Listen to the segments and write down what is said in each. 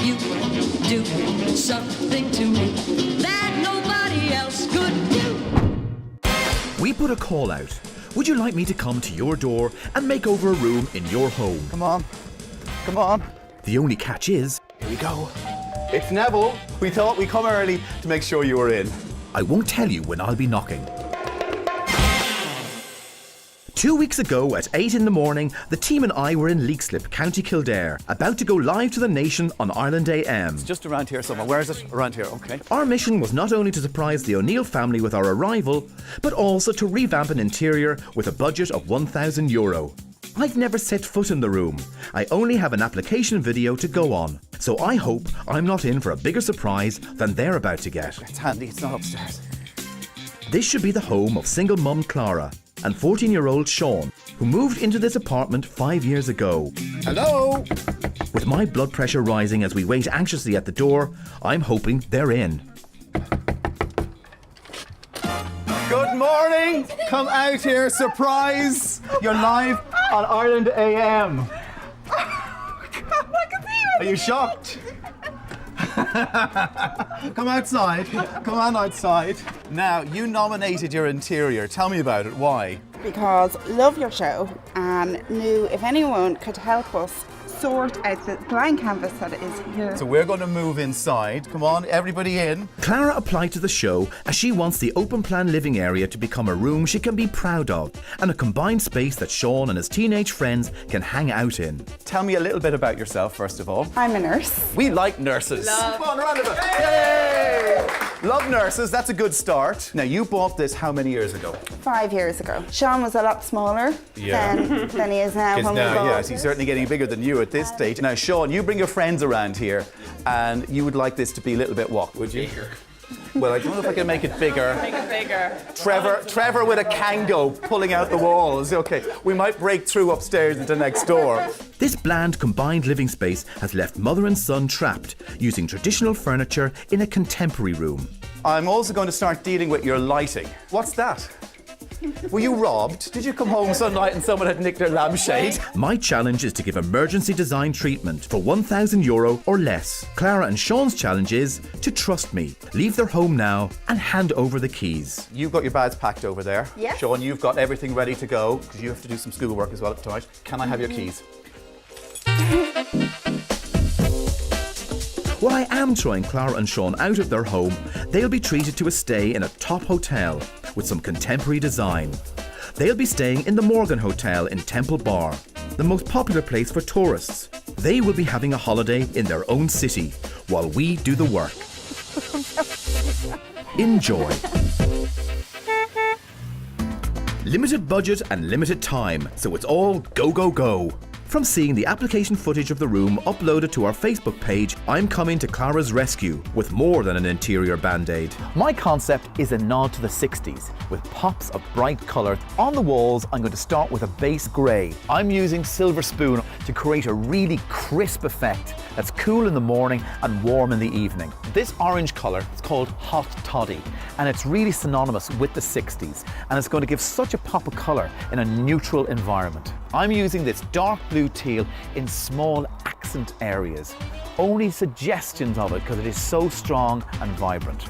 you do something to me that nobody else could do. We put a call out. Would you like me to come to your door and make over a room in your home? Come on. Come on. The only catch is, Here we go. It's Neville. We thought we'd come early to make sure you were in. I won't tell you when I'll be knocking. 2 weeks ago at 8 in the morning, the team and I were in Leixlip, County Kildare, about to go live to the nation on Ireland AM. It's just around here somewhere. Where is it? Around here, okay. Our mission was not only to surprise the O'Neill family with our arrival, but also to revamp an interior with a budget of €1,000. I've never set foot in the room. I only have an application video to go on, so I hope I'm not in for a bigger surprise than they're about to get. It's handy, it's not upstairs. This should be the home of single mum Clara and 14-year-old Sean, who moved into this apartment 5 years ago. Hello? With my blood pressure rising as we wait anxiously at the door, I'm hoping they're in. Good morning. Come out here, surprise. You're live on Ireland AM. Are you shocked? Come outside. Come on outside. Now, you nominated your interior. Tell me about it. Why? Because love your show and knew if anyone could help us sort out the blank canvas that is here. So we're going to move inside. Come on, everybody in. Clara applied to the show as she wants the open plan living area to become a room she can be proud of and a combined space that Sean and his teenage friends can hang out in. Tell me a little bit about yourself, first of all. I'm a nurse. We like nurses. Love. Come on, a round of applause. Yay! Love nurses, that's a good start. Now, you bought this how many years ago? 5 years ago. Sean was a lot smaller than he is now when we bought Yes, it. he's certainly getting bigger than you at this stage. Now, Sean, you bring your friends around here, and you would like this to be a little bit what, would you? Bigger. Well, I don't know if I can make it bigger. Make it bigger. Trevor with a Kango pulling out the walls. Okay, we might break through upstairs into next door. This bland combined living space has left mother and son trapped, using traditional furniture in a contemporary room. I'm also going to start dealing with your lighting. What's that? Were you robbed? Did you come home some night and someone had nicked your lampshade? My challenge is to give emergency design treatment for €1,000 or less. Clara and Sean's challenge is to trust me, leave their home now and hand over the keys. You've got your bags packed over there. Yes. Sean, you've got everything ready to go because you have to do some schoolwork as well tonight. Can I have your keys? While I am throwing Clara and Sean out of their home, they'll be treated to a stay in a top hotel with some contemporary design. They'll be staying in the Morgan Hotel in Temple Bar, the most popular place for tourists. They will be having a holiday in their own city while we do the work. Enjoy. Limited budget and limited time, so it's all go, go, go. From seeing the application footage of the room uploaded to our Facebook page, I'm coming to Clara's rescue with more than an interior band-aid. My concept is a nod to the 60s with pops of bright colour. On the walls, I'm going to start with a base grey. I'm using silver spoon to create a really crisp effect that's cool in the morning and warm in the evening. This orange colour is called Hot Toddy, and it's really synonymous with the 60s, and it's going to give such a pop of colour in a neutral environment. I'm using this dark blue teal in small accent areas. Only suggestions of it because it is so strong and vibrant.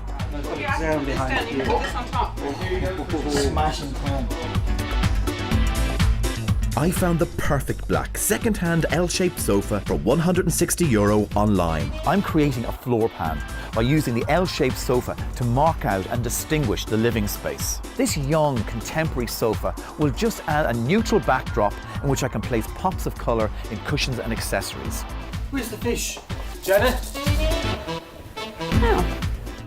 I found the perfect black second-hand L-shaped sofa for €160 online. I'm creating a floor pan by using the L-shaped sofa to mark out and distinguish the living space. This young contemporary sofa will just add a neutral backdrop in which I can place pops of colour in cushions and accessories. Where's the fish? Janet?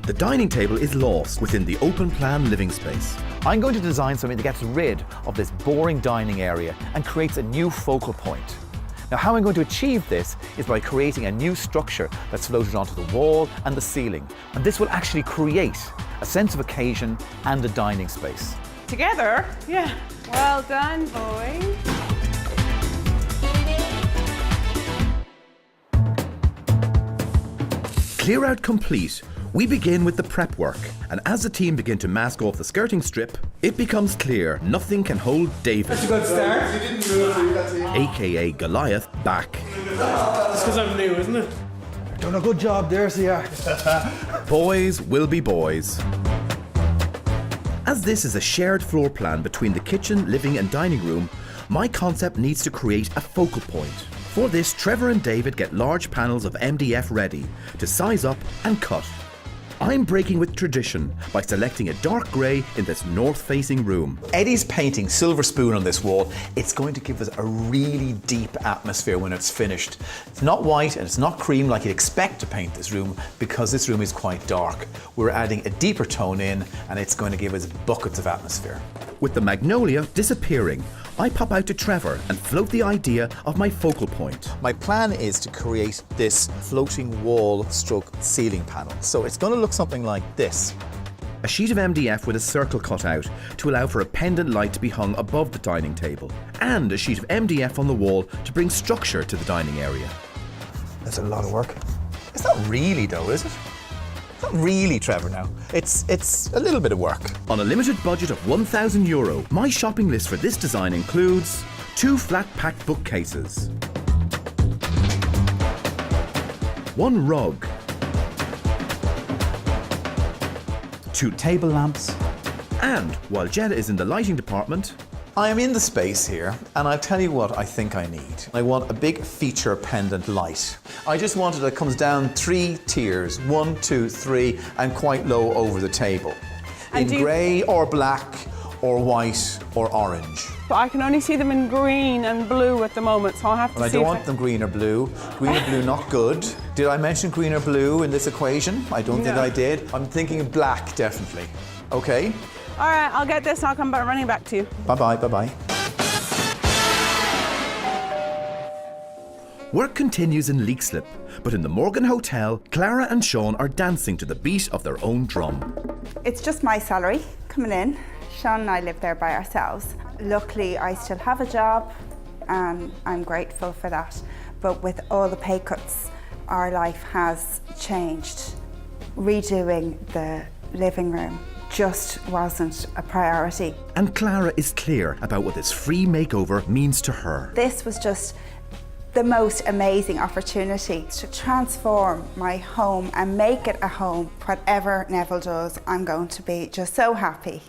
The dining table is lost within the open plan living space. I'm going to design something that gets rid of this boring dining area and creates a new focal point. Now, how I'm going to achieve this is by creating a new structure that's floated onto the wall and the ceiling. And this will actually create a sense of occasion and a dining space. Together? Yeah. Well done, boys. Clear out complete. We begin with the prep work, and as the team begin to mask off the skirting strip, it becomes clear nothing can hold David, That's a good start. aka Goliath, back. It's because I'm new, isn't it? Done a good job there, so yeah. Boys will be boys. As this is a shared floor plan between the kitchen, living and dining room, my concept needs to create a focal point. For this, Trevor and David get large panels of MDF ready to size up and cut. I'm breaking with tradition by selecting a dark grey in this north-facing room. Eddie's painting Silver Spoon on this wall. It's going to give us a really deep atmosphere when it's finished. It's not white and it's not cream like you'd expect to paint this room because this room is quite dark. We're adding a deeper tone in and it's going to give us buckets of atmosphere. With the magnolia disappearing, I pop out to Trevor and float the idea of my focal point. My plan is to create this floating wall stroke ceiling panel. So it's going to look something like this. A sheet of MDF with a circle cut out to allow for a pendant light to be hung above the dining table, and a sheet of MDF on the wall to bring structure to the dining area. That's a lot of work. It's not really though, is it? Not really, Trevor, now. It's a little bit of work. On a limited budget of €1,000, my shopping list for this design includes 2 flat-packed bookcases, 1 rug, 2 table lamps, and while Jetta is in the lighting department, I am in the space here, and I'll tell you what I think I need. I want a big feature pendant light. I just want it that comes down 3 tiers, 1, 2, 3, and quite low over the table. In grey or black or white or orange. But I can only see them in green and blue at the moment, so I'll have to Well, see I don't want them green or blue. Green or blue, not good. Did I mention green or blue in this equation? I don't think I did. I'm thinking of black, definitely. Okay? All right, I'll get this and I'll come back running back to you. Bye-bye, bye-bye. work continues in Leixlip, but in the Morgan Hotel, Clara and Sean are dancing to the beat of their own drum. It's just my salary coming in. Sean and I live there by ourselves. Luckily, I still have a job and I'm grateful for that. But with all the pay cuts, our life has changed. Redoing the living room just wasn't a priority. And Clara is clear about what this free makeover means to her. This was just the most amazing opportunity to transform my home and make it a home. Whatever Neville does, I'm going to be just so happy.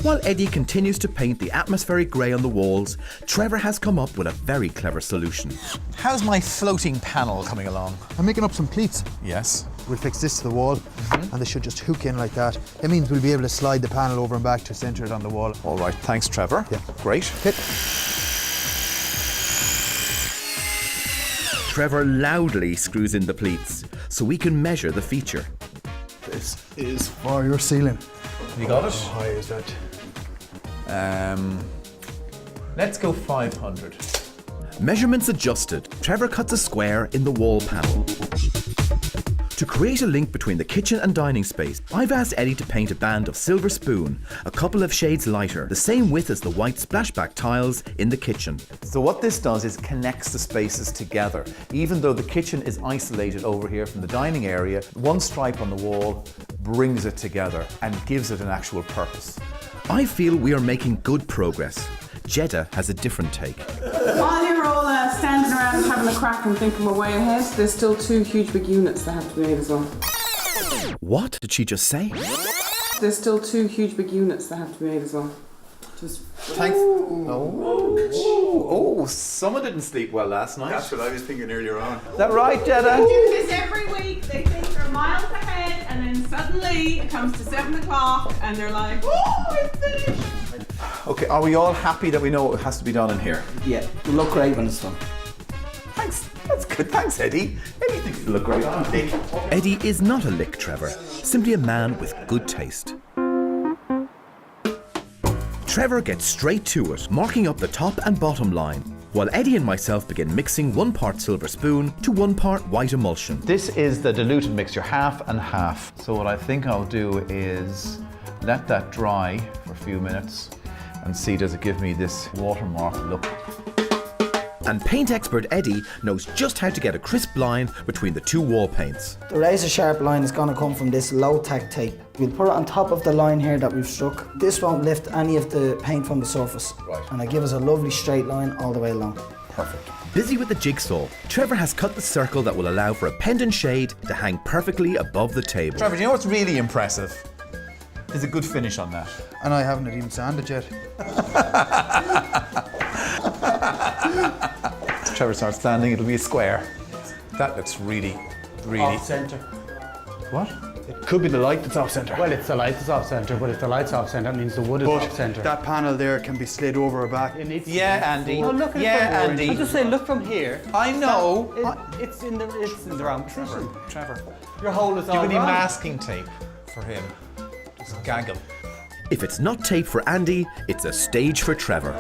While Eddie continues to paint the atmospheric grey on the walls, Trevor has come up with a very clever solution. How's my floating panel coming along? I'm making up some pleats. Yes. We'll fix this to the wall and they should just hook in like that. It means we'll be able to slide the panel over and back to center it on the wall. All right, thanks, Trevor. Yeah. Great. Okay. Trevor loudly screws in the pleats so we can measure the feature. This is for your ceiling. You got it? How high is that? Let's go 500. Measurements adjusted, Trevor cuts a square in the wall panel. To create a link between the kitchen and dining space, I've asked Eddie to paint a band of silver spoon, a couple of shades lighter, the same width as the white splashback tiles in the kitchen. So what this does is connects the spaces together. Even though the kitchen is isolated over here from the dining area, one stripe on the wall brings it together and gives it an actual purpose. I feel we are making good progress. Jeddah has a different take. While you're all standing around having a crack and thinking we're way ahead, there's still 2 huge big units that have to be made as well. What did she just say? There's still 2 huge big units that have to be made as well. Just Thanks. Oh, someone didn't sleep well last night. That's what I was thinking earlier on. Is that right, Jeddah? do this every week. They think they're miles ahead, and then suddenly it comes to 7 o'clock, and they're like, "Oh, it's finished." Okay, are we all happy that we know what has to be done in here? Yeah, it'll look great when it's done. Thanks. That's good. Thanks, Eddie. Eddie thinks it'll look great on me. Eddie is not a lick, Trevor, simply a man with good taste. Trevor gets straight to it, marking up the top and bottom line, while Eddie and myself begin mixing 1 part silver spoon to 1 part white emulsion. This is the diluted mixture, half and half. So what I think I'll do is let that dry for a few minutes and see does it give me this watermark look. And paint expert Eddie knows just how to get a crisp line between the 2 wall paints. The razor sharp line is going to come from this low tack tape. We'll put it on top of the line here that we've struck. This won't lift any of the paint from the surface. Right. And it'll give us a lovely straight line all the way along. Perfect. Busy with the jigsaw, Trevor has cut the circle that will allow for a pendant shade to hang perfectly above the table. Trevor, do you know what's really impressive? There's a good finish on that. And I haven't even sanded yet. Trevor starts standing, it'll be a square. That looks really, really... Off-centre. What? It could be the light that's off-centre. Well, it's the light that's off-centre, but if the light's off-centre, that means the wood is But off-centre. that panel there can be slid over or back. It needs to Yeah, be. Andy. Oh, look at Yeah, it. Andy. I'm just saying, look from here. I know. It's in the wrong position. Trevor. Your hole is Do you all have any wrong. masking tape for him? Just gaggle. If it's not tape for Andy, it's a stage for Trevor.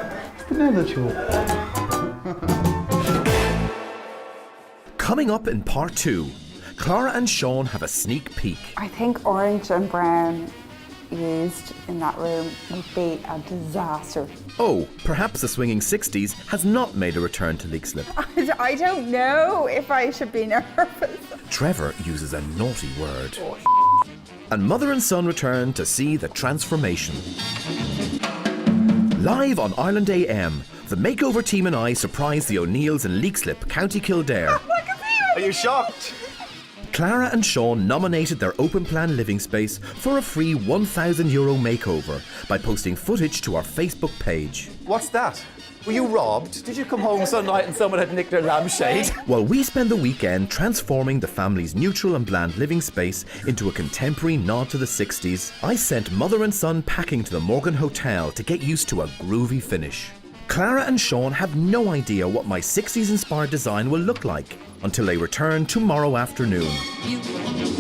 Coming up in part 2, Clara and Sean have a sneak peek. I think orange and brown used in that room would be a disaster. Oh, perhaps the swinging 60s has not made a return to Leixlip. I don't know if I should be nervous. Trevor uses a naughty word. And mother and son return to see the transformation. Live on Ireland AM, the Makeover team and I surprise the O'Neills in Leixlip, County Kildare. Are you shocked? Clara and Sean nominated their open plan living space for a free €1,000 makeover by posting footage to our Facebook page. What's that? Were you robbed? Did you come home some night and someone had nicked their lampshade? While we spend the weekend transforming the family's neutral and bland living space into a contemporary nod to the 60s, I sent mother and son packing to the Morgan Hotel to get used to a groovy finish. Clara and Sean have no idea what my 60s-inspired design will look like until they return tomorrow afternoon. You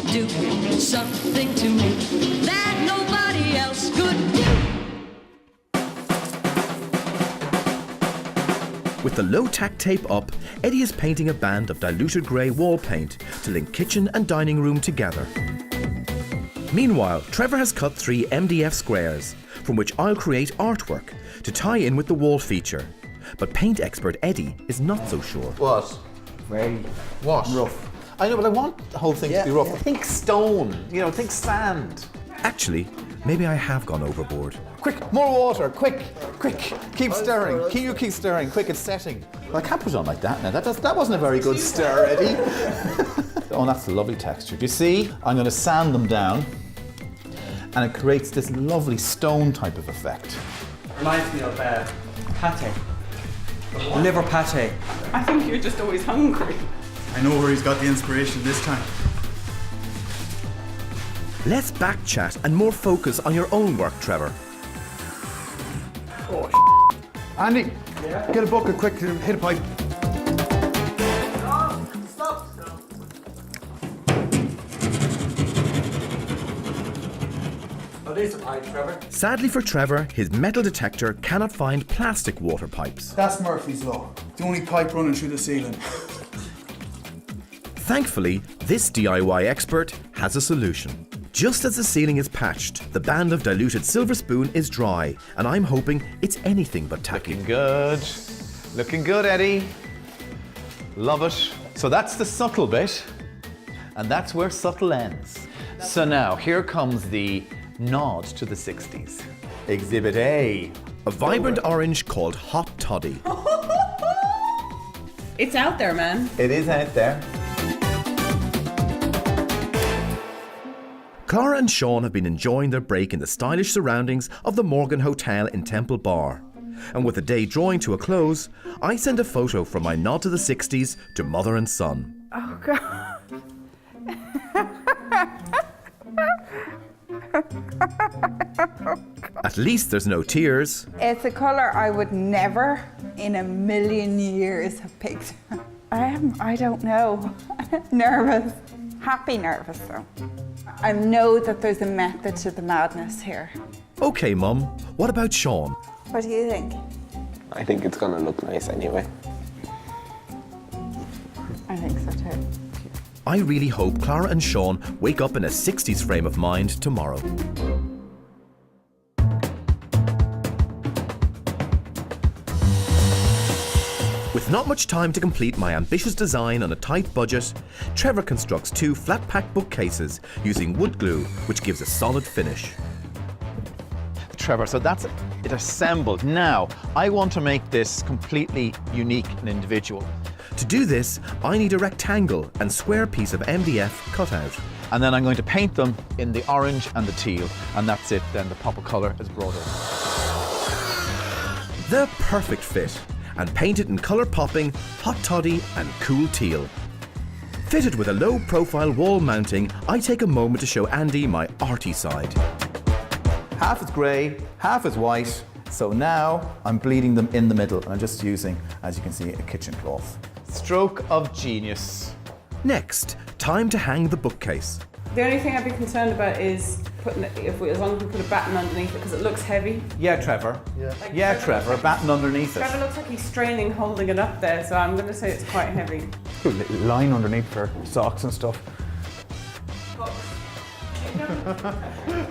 do something to me that nobody else could do. With the low-tack tape up, Eddie is painting a band of diluted grey wall paint to link kitchen and dining room together. Meanwhile, Trevor has cut 3 MDF squares, from which I'll create artwork to tie in with the wall feature. But paint expert Eddie is not so sure. What? Very What? rough. I know, but I want the whole thing to be rough. Think stone, think sand. Actually, maybe I have gone overboard. Quick, more water, quick. Keep stirring, keep stirring, quick, it's setting. Well, I can't put it on like that now. That wasn't a very good stir, Eddie. Oh, that's a lovely texture. Do you see? I'm going to sand them down and it creates this lovely stone type of effect. Reminds me of pate. Liver pate. I think you're just always hungry. I know where he's got the inspiration this time. Let's back chat and more focus on your own work, Trevor. Andy, get a bucket quick to hit a pipe. Oh, there's a pipe, Trevor. Sadly for Trevor, his metal detector cannot find plastic water pipes. That's Murphy's Law. The only pipe running through the ceiling. Thankfully, this DIY expert has a solution. Just as the ceiling is patched, the band of diluted silver spoon is dry, and I'm hoping it's anything but tacky. Looking good, Eddie. Love it. So that's the subtle bit, and that's where subtle ends. So now, here comes the nod to the 60s. Exhibit A. A vibrant orange called Hot Toddy. It's out there, man. It is out there. Clara and Sean have been enjoying their break in the stylish surroundings of the Morgan Hotel in Temple Bar. And with the day drawing to a close, I send a photo from my nod to the 60s to mother and son. Oh, God. At least there's no tears. It's a colour I would never in a million years have picked. I don't know. Nervous. Happy nervous though. I know that there's a method to the madness here. Okay, Mum, what about Sean? What do you think? I think it's gonna look nice anyway. I think so too. I really hope Clara and Sean wake up in a 60s frame of mind tomorrow. With not much time to complete my ambitious design on a tight budget, Trevor constructs 2 flat-pack bookcases using wood glue, which gives a solid finish. Trevor, so that's it assembled. Now, I want to make this completely unique and individual. To do this, I need a rectangle and square piece of MDF cut out. And then I'm going to paint them in the orange and the teal, and that's it, then the pop of colour is brought in. The perfect fit, and painted in colour popping, hot toddy and cool teal. Fitted with a low profile wall mounting, I take a moment to show Andy my arty side. Half is grey, half is white. So now I'm bleeding them in the middle, and I'm just using, as you can see, a kitchen cloth. Stroke of genius. Next, time to hang the bookcase. The only thing I'd be concerned about is putting it, as long as we put a batten underneath it, because it looks heavy. Yeah, Trevor. Yeah, Trevor, a batten underneath it. Trevor looks like he's straining holding it up there, so I'm going to say it's quite heavy. Put a little line underneath for socks and stuff.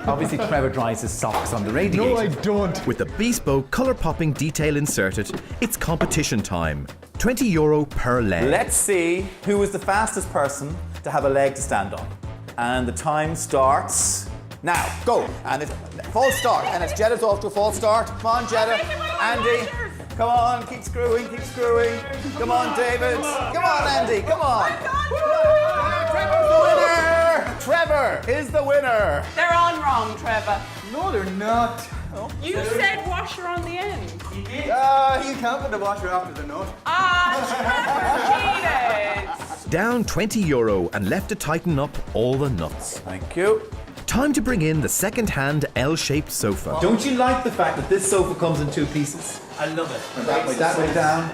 Obviously, Trevor dries his socks on the radiator. No, I don't. With the bespoke colour popping detail inserted, it's competition time. €20 per leg. Let's see who is the fastest person to have a leg to stand on. And the time starts now. Go. And it's false start. And it's Jetta's off to a false start. Come on, Jetta. Andy. Come on, keep screwing, keep screwing. Come on, David. Come on, Andy. Come on. Trevor's the winner. Trevor is the winner. They're on wrong, Trevor. No, they're not. You said washer on the end. You can't put the washer after the nut. Ah, Trevor cheated. Down €20 and left to tighten up all the nuts. Thank you. Time to bring in the second-hand L-shaped sofa. Don't you like the fact that this sofa comes in two pieces? I love it. That way, down.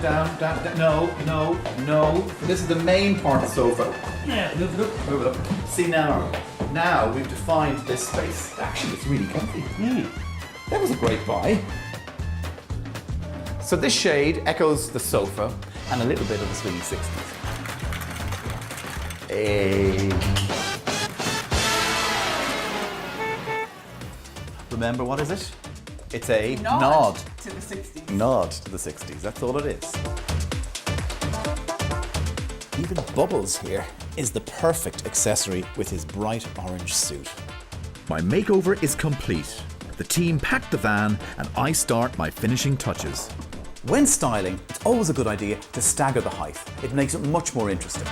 No. This is the main part of the sofa. Yeah, move it up. See now we've defined this space. Actually, it's really comfy. That was a great buy. So this shade echoes the sofa and a little bit of the swinging 60s. Remember, what is it? It's a nod to the 60s. Nod to the 60s, that's all it is. Even Bubbles here is the perfect accessory with his bright orange suit. My makeover is complete. The team packed the van and I start my finishing touches. When styling, it's always a good idea to stagger the height. It makes it much more interesting.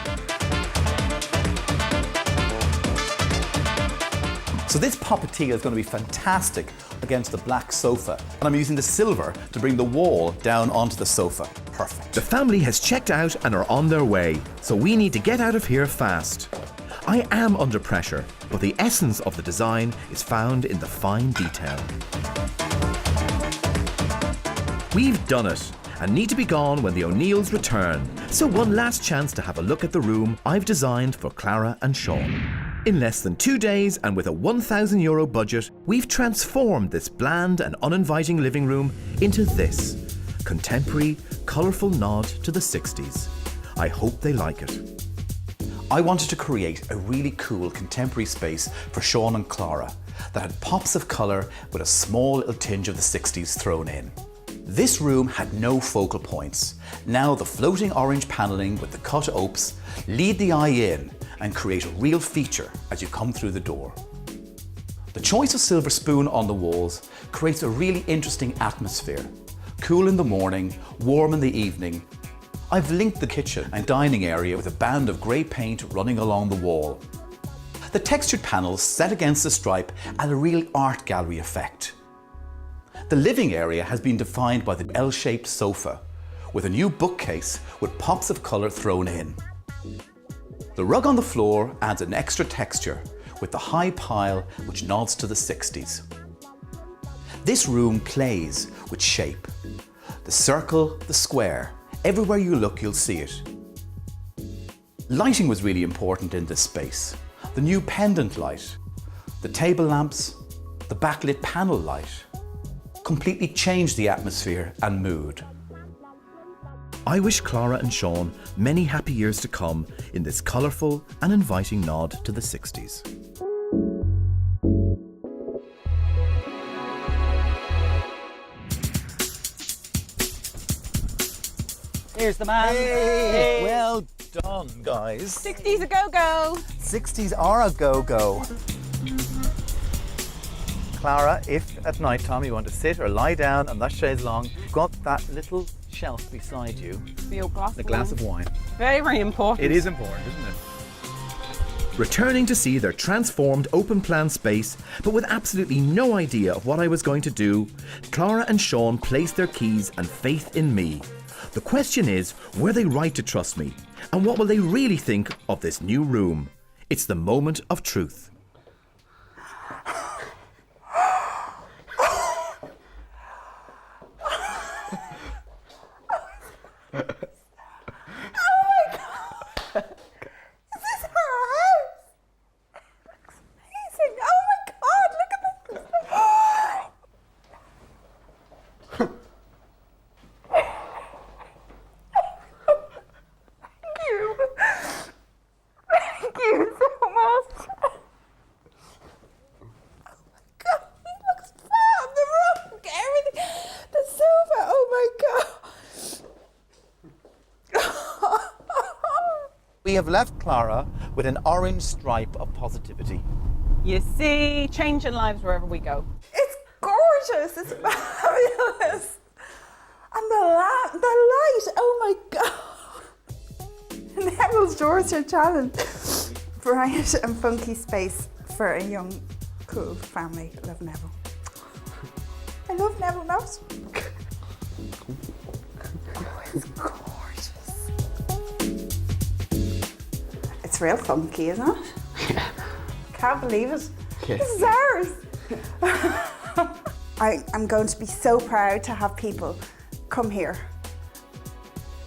So this pop of teal is going to be fantastic against the black sofa. And I'm using the silver to bring the wall down onto the sofa. Perfect. The family has checked out and are on their way, so we need to get out of here fast. I am under pressure, but the essence of the design is found in the fine detail. We've done it, and need to be gone when the O'Neills return. So one last chance to have a look at the room I've designed for Clara and Sean. In less than 2 days and with a €1,000 budget, we've transformed this bland and uninviting living room into this contemporary, colourful nod to the 60s. I hope they like it. I wanted to create a really cool contemporary space for Sean and Clara that had pops of colour with a small little tinge of the 60s thrown in. This room had no focal points. Now the floating orange panelling with the cut opes lead the eye in and create a real feature as you come through the door. The choice of silver spoon on the walls creates a really interesting atmosphere. Cool in the morning, warm in the evening. I've linked the kitchen and dining area with a band of grey paint running along the wall. The textured panels set against the stripe add a real art gallery effect. The living area has been defined by the L-shaped sofa, with a new bookcase with pops of colour thrown in. The rug on the floor adds an extra texture with the high pile which nods to the 60s. This room plays with shape. The circle, the square, everywhere you look you'll see it. Lighting was really important in this space. The new pendant light, the table lamps, the backlit panel light completely changed the atmosphere and mood. I wish Clara and Sean many happy years to come in this colourful and inviting nod to the 60s. Here's the man. Hey, well done, guys. 60s a go-go. 60s are a go-go. Clara, if at night time you want to sit or lie down on that chaise longue, you've got that little shelf beside you For your glass the glass of wine. Very, very important. It is important, isn't it? Returning to see their transformed open plan space, but with absolutely no idea of what I was going to do, Clara and Sean placed their keys and faith in me. The question is, were they right to trust me? And what will they really think of this new room? It's the moment of truth. We have left Clara with an orange stripe of positivity. You see, changing lives wherever we go. It's gorgeous. It's fabulous. And the light. Oh my God. Neville's Doorstep challenge. Bright and funky space for a young, cool family. I love Neville. I love Neville most. Oh, it's gorgeous. It's real funky, isn't it? Yeah. Can't believe it. Yeah. This is ours. I'm going to be so proud to have people come here.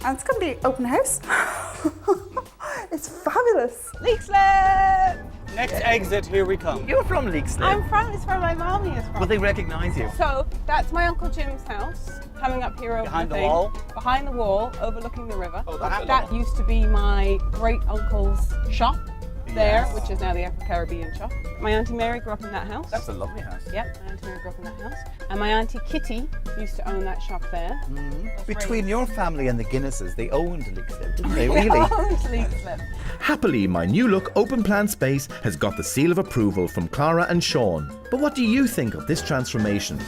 And it's going to be open house. It's fabulous. Leixlip! Next exit, here we come. You're from Leixlip. It's where my mommy is from. Will they recognise you? So that's my Uncle Jim's house, coming up here over Behind the thing. wall? Behind the wall, overlooking the river. Oh, that's that used to be my great uncle's shop there, which is now the Afro-Caribbean shop. My Auntie Mary grew up in that house. That's a lovely house. Yep, my Auntie Mary grew up in that house. And my Auntie Kitty used to own that shop there. Between your family and the Guinnesses, they owned Leixlip, didn't they? They Really? owned Leixlip. Happily, my new look open plan space has got the seal of approval from Clara and Sean. But what do you think of this transformation?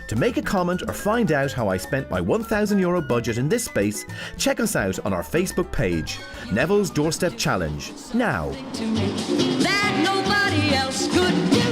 To make a comment or find out how I spent my €1,000 budget in this space, check us out on our Facebook page, Neville's Doorstep Challenge. Now. To me that nobody else could do.